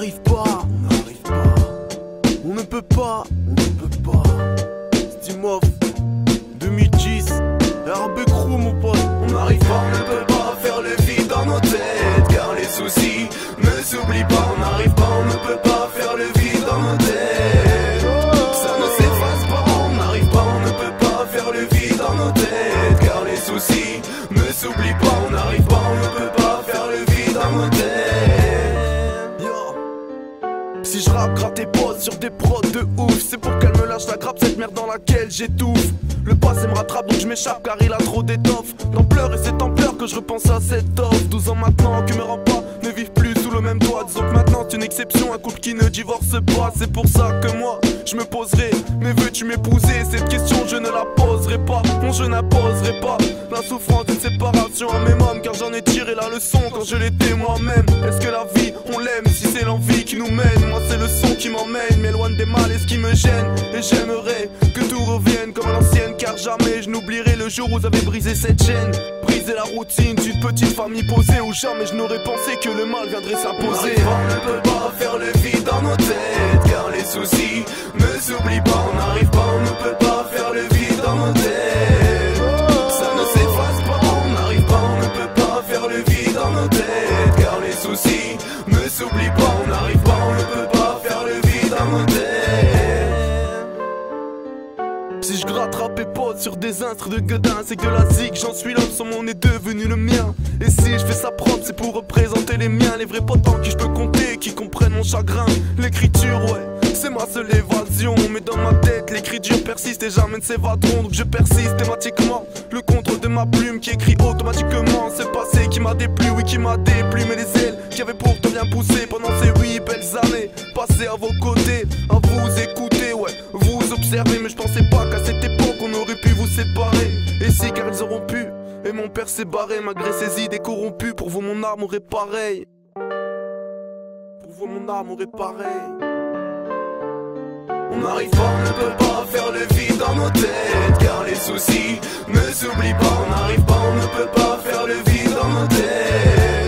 n'arrive pas, on ne peut pas, Stimov 2010, RB Crew mon pote. On n'arrive pas, on ne peut pas faire le vide dans nos têtes, car les soucis ne s'oublient pas. On n'arrive pas, on ne peut pas faire le vide dans nos têtes, ça ne s'efface pas. On n'arrive pas, on ne peut pas faire le vide dans nos têtes, car les soucis ne s'oublient pas. On n'arrive pas, on ne peut pas faire le vide dans nos têtes. Si je rappe, gratte tes poses sur des prods de ouf, c'est pour qu'elle me lâche la grappe, cette merde dans laquelle j'étouffe. Le passé me rattrape donc je m'échappe car il a trop d'étoffe. D'ampleur et c'est en pleurs que je repense à cette offre. 12 ans maintenant que mes remparts ne vivent plus sous le même toit. Disons que maintenant c'est une exception, un couple qui ne divorce pas. C'est pour ça que moi je me poserai, mais veux-tu m'épouser? Cette question je ne la poserai pas, non je n'imposerai pas la souffrance d'une séparation à mes mômes, car j'en ai tiré la leçon quand je l'étais moi-même. Est-ce que la vie on l'aime si c'est l'envie qui nous mène? Moi c'est le son qui m'emmène, m'éloigne des mal et ce qui me gêne. Et j'aimerais que tout revienne comme à l'ancienne, car jamais je n'oublierai le jour où vous avez brisé cette chaîne. Briser la routine d'une petite famille posée, où jamais je n'aurais pensé que le mal viendrait s'imposer. On ne peut pas faire le vide dans nos têtes, car les soucis ne s'oublient pas. On n'arrive pas, on ne peut pas faire le vide dans nos têtes, ça ne s'efface pas. On n'arrive pas, on ne peut pas faire le vide dans nos têtes, car les soucis ne s'oublient pas. On n'arrive pas, on ne peut pas faire le vide dans nos têtes. Si je gratte rap et pose sur des instrus de gueudin, c'est que de la zig, j'en suis l'homme, son monde est devenu le mien. Et si je fais ça propre, c'est pour représenter les miens, les vrais potes en qui je peux compter, qui comprennent mon chagrin. L'écriture, ouais, c'est ma seule évasion, mais dans ma tête l'écriture persiste et jamais ne s'évaderont. Donc je persiste systématiquement, le contrôle de ma plume qui écrit automatiquement. C'est le passé qui m'a déplu, oui qui m'a déplu, mais les ailes qui avaient pourtant bien poussé pendant ces 8 belles années passées à vos côtés, à vous écouter, ouais, vous observer. Mais je pensais pas qu'à cette époque on aurait pu vous séparer. Et si, car ils auront pu, et mon père s'est barré malgré ses idées corrompues. Pour vous mon âme aurait pareil, pour vous mon âme aurait pareil. On n'arrive pas, on ne peut pas faire le vide dans nos têtes, car les soucis ne s'oublient pas. On n'arrive pas, on ne peut pas faire le vide dans nos têtes,